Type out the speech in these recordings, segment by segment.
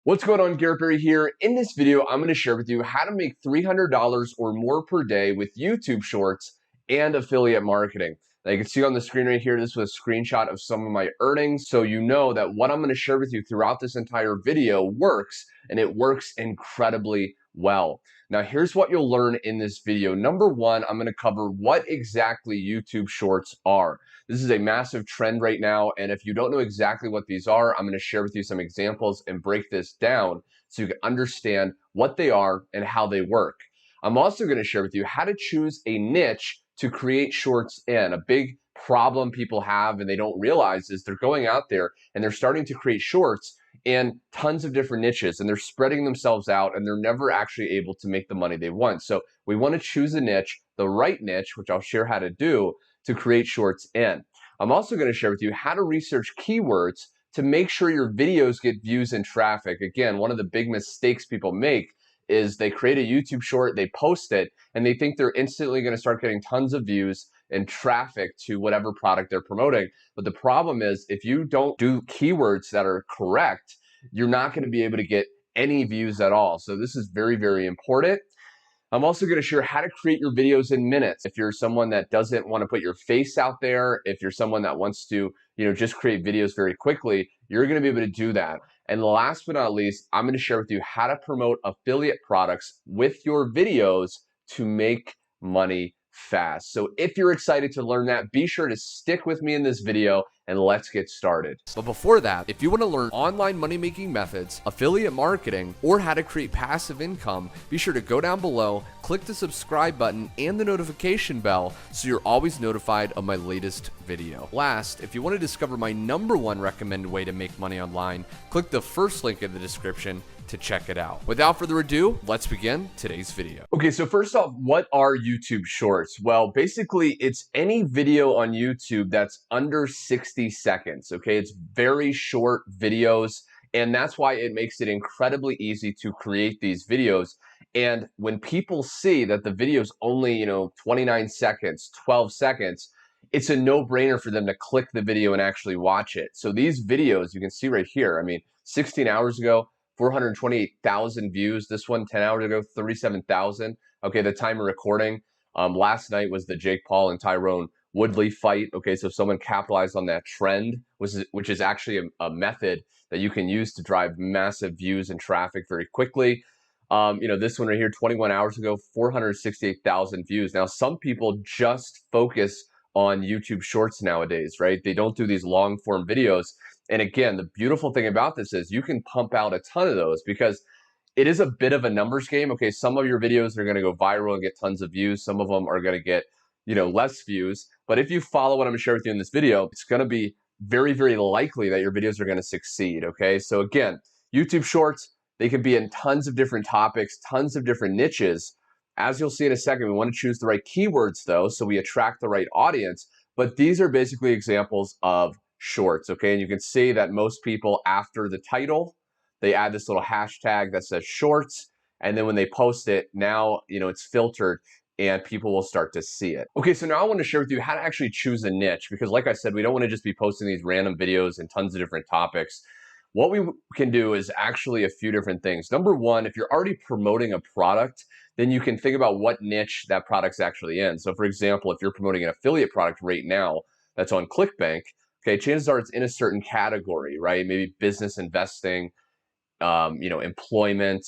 What's going on, Garrett here. In this video, I'm going to share with you how to make $300 or more per day with YouTube Shorts and affiliate marketing. Now you can see on the screen right here, this was a screenshot of some of my earnings. So you know that what I'm going to share with you throughout this entire video works, and it works incredibly well. Now here's what you'll learn in this video. Number one, I'm going to cover what exactly YouTube Shorts are. This is a massive trend right now, and if you don't know exactly what these are, I'm going to share with you some examples and break this down so you can understand what they are and how they work. I'm also going to share with you how to choose a niche to create shorts in. A big problem people have and they don't realize is they're going out there and they're starting to create shorts in tons of different niches, and they're spreading themselves out and they're never actually able to make the money they want. So we want to choose a niche, the right niche, which I'll share how to do to create shorts in. I'm also going to share with you how to research keywords to make sure your videos get views and traffic. Again, one of the big mistakes people make is they create a YouTube short, they post it, and they think they're instantly going to start getting tons of views and traffic to whatever product they're promoting. But the problem is, if you don't do keywords that are correct, you're not going to be able to get any views at all. So this is very, very important. I'm also going to share how to create your videos in minutes. If you're someone that doesn't want to put your face out there, if you're someone that wants to, just create videos very quickly, you're going to be able to do that. And last but not least, I'm going to share with you how to promote affiliate products with your videos to make money fast. So if you're excited to learn that, be sure to stick with me in this video and let's get started. But before that, if you want to learn online money-making methods, affiliate marketing, or how to create passive income, be sure to go down below, click the subscribe button and the notification bell so you're always notified of my latest video. Last, if you want to discover my #1 recommended way to make money online, click the first link in the description to check it out. Without further ado, let's begin today's video. Okay, so first off, what are YouTube Shorts? Well, basically, it's any video on YouTube that's under 60 seconds, okay? It's very short videos, and that's why it makes it incredibly easy to create these videos. And when people see that the video's only, 29 seconds, 12 seconds, it's a no-brainer for them to click the video and actually watch it. So these videos, you can see right here, 16 hours ago, 428,000 views. This one 10 hours ago, 37,000. Okay, the time of recording. Last night was the Jake Paul and Tyron Woodley fight. Okay, so someone capitalized on that trend, which is actually a method that you can use to drive massive views and traffic very quickly. This one right here, 21 hours ago, 468,000 views. Now, some people just focus on YouTube Shorts nowadays, right? They don't do these long form videos. And again, the beautiful thing about this is you can pump out a ton of those because it is a bit of a numbers game. Okay, some of your videos are going to go viral and get tons of views. Some of them are going to get, less views. But if you follow what I'm going to share with you in this video, it's going to be very, very likely that your videos are going to succeed. Okay, so again, YouTube Shorts, they can be in tons of different topics, tons of different niches. As you'll see in a second, we want to choose the right keywords though, so we attract the right audience. But these are basically examples of shorts, okay? And you can see that most people, after the title, they add this little hashtag that says shorts, and then when they post it, now, it's filtered and people will start to see it. Okay, so now I want to share with you how to actually choose a niche, because like I said, we don't want to just be posting these random videos and tons of different topics. What we can do is actually a few different things. Number one, if you're already promoting a product, then you can think about what niche that product's actually in. So for example, if you're promoting an affiliate product right now that's on ClickBank, okay, chances are it's in a certain category, right? Maybe business investing, employment,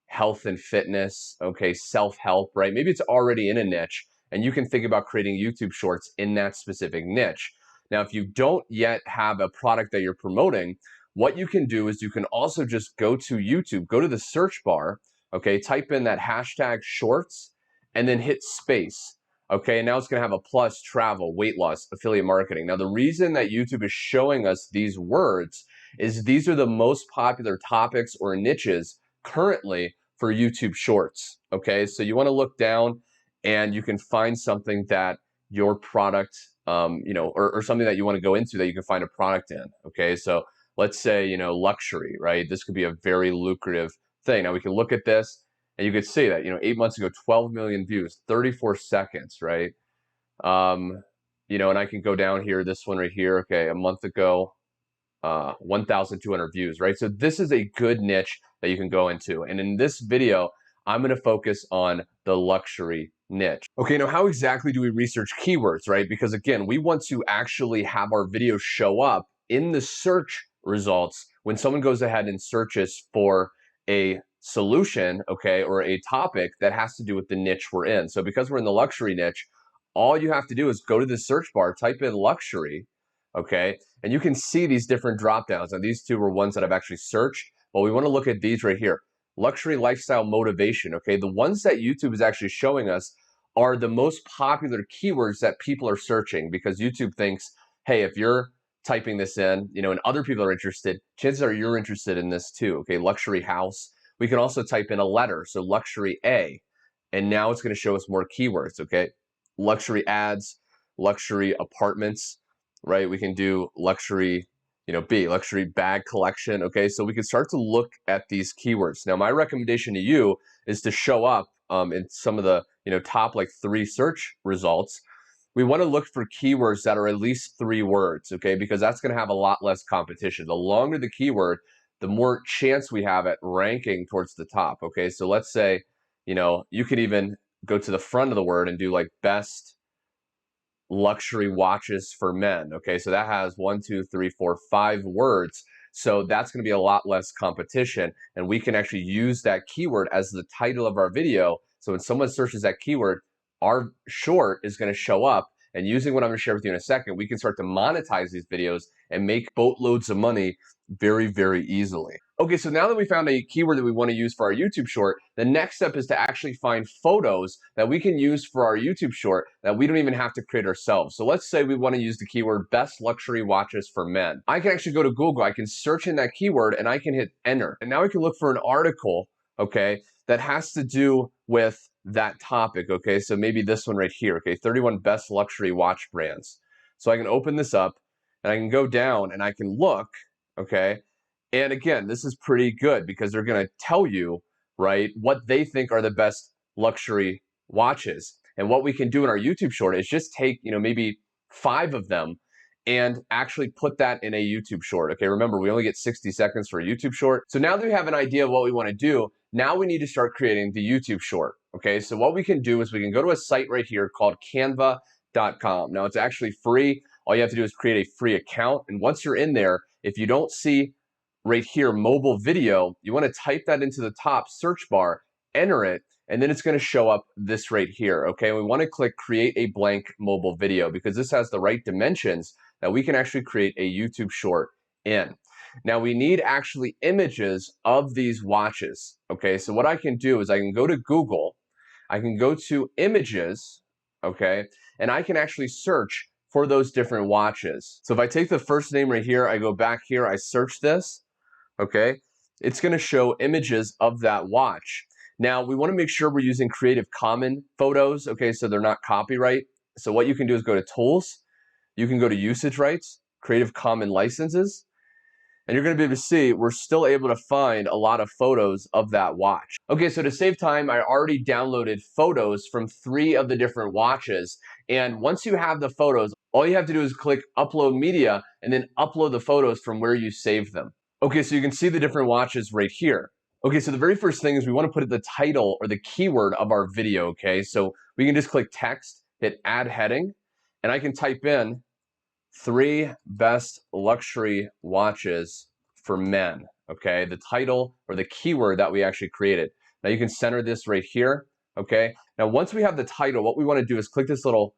health and fitness, okay, self-help, right? Maybe it's already in a niche, and you can think about creating YouTube Shorts in that specific niche. Now, if you don't yet have a product that you're promoting, what you can do is you can also just go to YouTube, go to the search bar, okay, type in that hashtag shorts, and then hit space. Okay, and now it's going to have a plus: travel, weight loss, affiliate marketing. Now, the reason that YouTube is showing us these words is these are the most popular topics or niches currently for YouTube Shorts. Okay, so you want to look down and you can find something that your product, or something that you want to go into that you can find a product in. Okay, so let's say, luxury, right? This could be a very lucrative thing. Now we can look at this, and you could see that, 8 months ago, 12 million views, 34 seconds, right? And I can go down here, this one right here, okay, a month ago, 1,200 views, right? So this is a good niche that you can go into. And in this video, I'm going to focus on the luxury niche. Okay, now how exactly do we research keywords, right? Because again, we want to actually have our video show up in the search results when someone goes ahead and searches for a solution, okay, or a topic that has to do with the niche we're in. So because we're in the luxury niche, all you have to do is go to the search bar, type in luxury, okay, and you can see these different drop downs. Now these two were ones that I've actually searched, but we want to look at these right here. Luxury lifestyle motivation, okay, the ones that YouTube is actually showing us are the most popular keywords that people are searching, because YouTube thinks, hey, if you're typing this in, you know, and other people are interested, chances are you're interested in this too, okay, luxury house. We can also type in a letter, so luxury A, and now it's going to show us more keywords, okay, luxury ads, luxury apartments, right? We can do luxury, you know, B, luxury bag collection, okay? So we can start to look at these keywords. Now, my recommendation to you is to show up in some of the, you know, top like 3 search results. We want to look for keywords that are at least 3 words, okay? Because that's going to have a lot less competition. The longer the keyword, the more chance we have at ranking towards the top, okay? So let's say, you know, you could even go to the front of the word and do like best luxury watches for men. Okay, so that has 1, 2, 3, 4, 5 words. So that's going to be a lot less competition, and we can actually use that keyword as the title of our video. So when someone searches that keyword, our short is going to show up. And using what I'm going to share with you in a second, we can start to monetize these videos and make boatloads of money very, very easily. Okay, so now that we found a keyword that we want to use for our YouTube short, the next step is to actually find photos that we can use for our YouTube short that we don't even have to create ourselves. So let's say we want to use the keyword best luxury watches for men. I can actually go to Google, I can search in that keyword, and I can hit enter. And now I can look for an article, okay, that has to do with that topic, okay? So maybe this one right here, okay, 31 best luxury watch brands. So I can open this up and I can go down and I can look, okay? And again, this is pretty good because they're going to tell you, right, what they think are the best luxury watches. And what we can do in our YouTube short is just take, you know, maybe 5 of them and actually put that in a YouTube short. Okay, remember, we only get 60 seconds for a YouTube short. So now that we have an idea of what we want to do, now we need to start creating the YouTube short. Okay, so what we can do is we can go to a site right here called Canva.com. Now it's actually free. All you have to do is create a free account. And once you're in there, if you don't see right here mobile video, you want to type that into the top search bar, enter it, and then it's going to show up this right here. Okay, we want to click create a blank mobile video because this has the right dimensions that we can actually create a YouTube short in. Now we need actually images of these watches. Okay, so what I can do is I can go to Google, I can go to images, okay, and I can actually search for those different watches. So if I take the first name right here, I go back here, I search this, okay, it's going to show images of that watch. Now we want to make sure we're using Creative Commons photos, okay, so they're not copyright. So what you can do is go to Tools, you can go to Usage Rights, Creative Commons Licenses, and you're going to be able to see we're still able to find a lot of photos of that watch. Okay, so to save time, I already downloaded photos from 3 of the different watches. And once you have the photos, all you have to do is click Upload Media and then upload the photos from where you saved them. Okay, so you can see the different watches right here. Okay, so the very first thing is we want to put the title or the keyword of our video, okay? So we can just click text, hit add heading, and I can type in 3 best luxury watches for men, okay? The title or the keyword that we actually created. Now you can center this right here, okay? Now once we have the title, what we want to do is click this little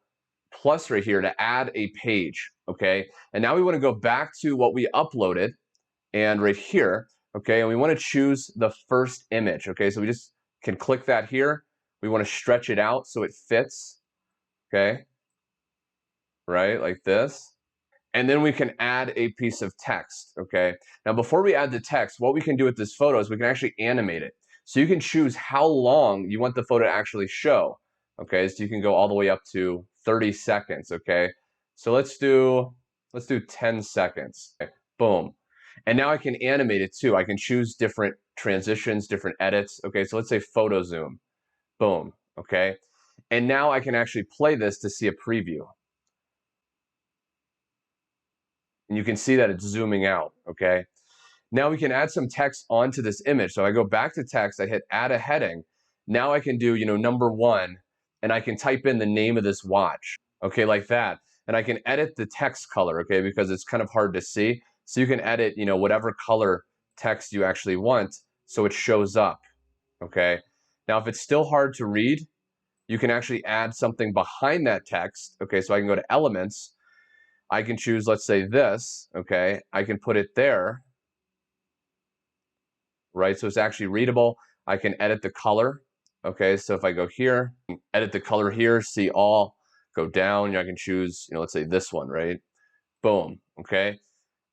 plus right here to add a page, okay? And now we want to go back to what we uploaded and right here, okay? And we want to choose the first image, okay? So we just can click that here. We want to stretch it out so it fits, okay? Right, like this. And then we can add a piece of text, okay? Now, before we add the text, what we can do with this photo is we can actually animate it. So you can choose how long you want the photo to actually show, okay? So you can go all the way up to 30 seconds, okay? So let's do 10 seconds. Okay, boom. And now I can animate it too. I can choose different transitions, different edits. Okay, so let's say photo zoom. Boom, okay? And now I can actually play this to see a preview. And you can see that it's zooming out, okay? Now we can add some text onto this image. So I go back to text, I hit add a heading. Now I can do, number 1, and I can type in the name of this watch, okay, like that. And I can edit the text color, okay, because it's kind of hard to see. So you can edit, whatever color text you actually want so it shows up, okay? Now, if it's still hard to read, you can actually add something behind that text, okay? So I can go to elements. I can choose, let's say this, okay? I can put it there, right? So it's actually readable. I can edit the color. Okay, so if I go here, edit the color here, see all, go down, I can choose, let's say this one, right? Boom, okay?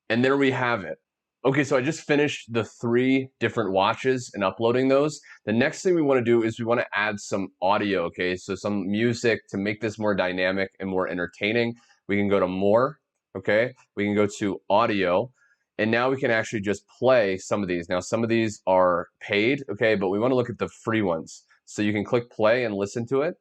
And there we have it. Okay, so I just finished the 3 different watches and uploading those. The next thing we want to do is we want to add some audio, okay? So some music to make this more dynamic and more entertaining. We can go to more, okay? We can go to audio, and now we can actually just play some of these. Now, some of these are paid, okay? But we want to look at the free ones. So you can click play and listen to it.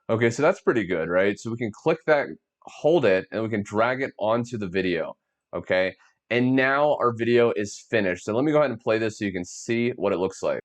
Okay, so that's pretty good, right? So we can click that, hold it, and we can drag it onto the video, okay? And now our video is finished. So let me go ahead and play this so you can see what it looks like.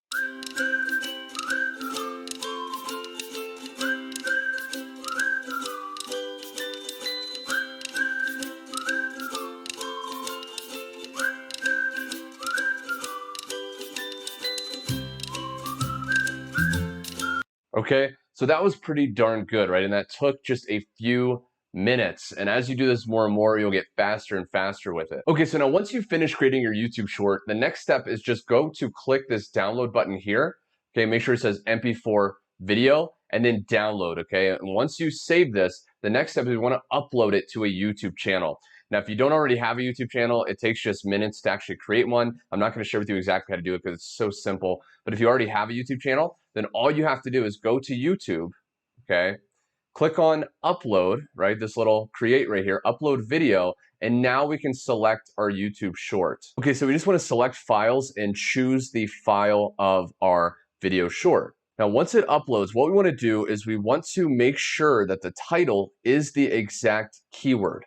Okay, so that was pretty darn good, right? And that took just a few minutes. And as you do this more and more, you'll get faster and faster with it. Okay, so now once you finish creating your YouTube short, the next step is just go to click this download button here. Okay, make sure it says MP4 video and then download, okay? And once you save this, the next step is we want to upload it to a YouTube channel. Now, if you don't already have a YouTube channel, it takes just minutes to actually create one. I'm not going to share with you exactly how to do it because it's so simple. But if you already have a YouTube channel, then all you have to do is go to YouTube, okay? Click on upload, right? This little create right here, upload video, and now we can select our YouTube short. Okay, so we just want to select files and choose the file of our video short. Now, once it uploads, what we want to do is we want to make sure that the title is the exact keyword.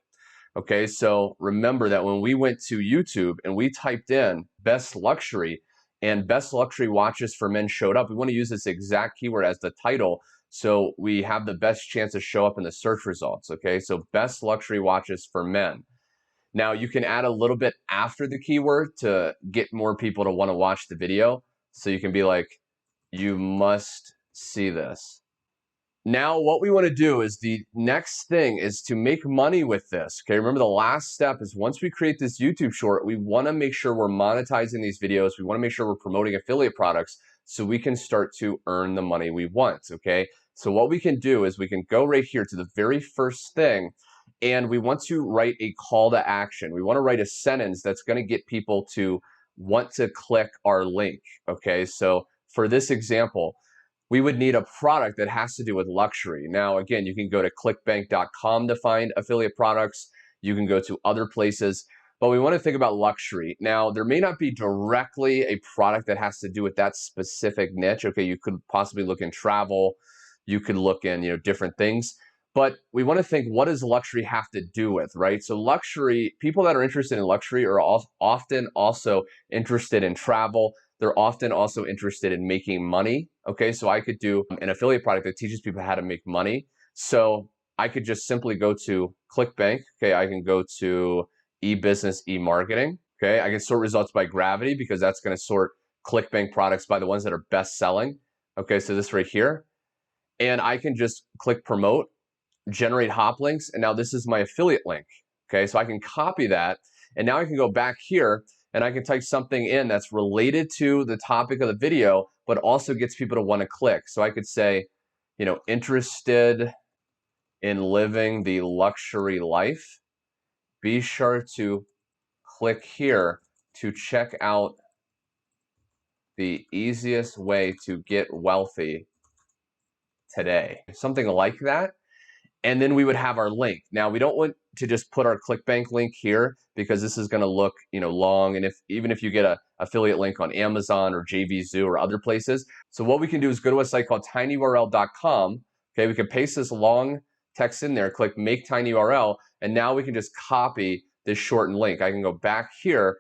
Okay, so remember that when we went to YouTube and we typed in best luxury and best luxury watches for men showed up, we want to use this exact keyword as the title so we have the best chance to show up in the search results. Okay, so best luxury watches for men. Now you can add a little bit after the keyword to get more people to want to watch the video. So you can be like, you must see this. Now, what we want to do is the next thing is to make money with this. Okay, remember the last step is once we create this YouTube short, we want to make sure we're monetizing these videos. We want to make sure we're promoting affiliate products so we can start to earn the money we want. Okay, so what we can do is we can go right here to the very first thing, and we want to write a call to action. We want to write a sentence that's going to get people to want to click our link. Okay, so for this example, we would need a product that has to do with luxury. Now, again, you can go to clickbank.com to find affiliate products. You can go to other places, but we want to think about luxury. Now, there may not be directly a product that has to do with that specific niche. Okay, you could possibly look in travel. You could look in, different things. But we want to think, what does luxury have to do with, right? So luxury, people that are interested in luxury are often also interested in travel. They're often also interested in making money. Okay, so I could do an affiliate product that teaches people how to make money. So I could just simply go to ClickBank. Okay, I can go to e-business, e-marketing. Okay, I can sort results by gravity because that's going to sort ClickBank products by the ones that are best selling. Okay, so this right here. And I can just click promote, generate hop links, and now this is my affiliate link. Okay, so I can copy that, and now I can go back here and I can type something in that's related to the topic of the video, but also gets people to want to click. So I could say, interested in living the luxury life, be sure to click here to check out the easiest way to get wealthy today. Something like that. And then we would have our link. Now, we don't want to just put our ClickBank link here because this is going to look, long. And even if you get a affiliate link on Amazon or JVZoo or other places. So what we can do is go to a site called tinyurl.com. Okay, we can paste this long text in there, click make tiny URL, and now we can just copy this shortened link. I can go back here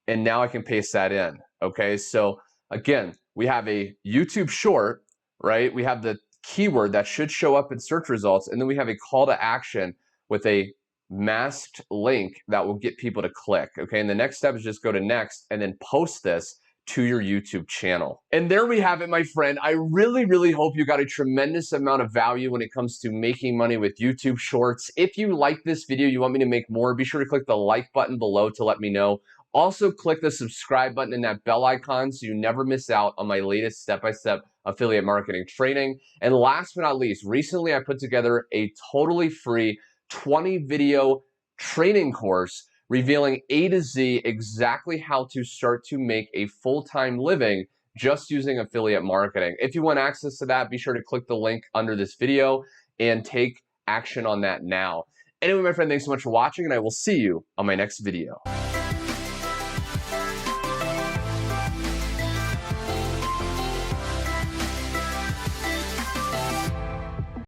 and now I can paste that in. Okay, so again, we have a YouTube short, right? We have the keyword that should show up in search results, and then we have a call to action with a masked link that will get people to click. Okay, and the next step is just go to next and then post this to your YouTube channel. And there we have it, my friend. I really hope you got a tremendous amount of value when it comes to making money with YouTube Shorts. If you like this video, you want me to make more, be sure to click the like button below to let me know. Also, click the subscribe button and that bell icon so you never miss out on my latest step-by-step affiliate marketing training. And last but not least, recently I put together a totally free 20-video training course revealing A to Z exactly how to start to make a full-time living just using affiliate marketing. If you want access to that, be sure to click the link under this video and take action on that now. Anyway, my friend, thanks so much for watching, and I will see you on my next video.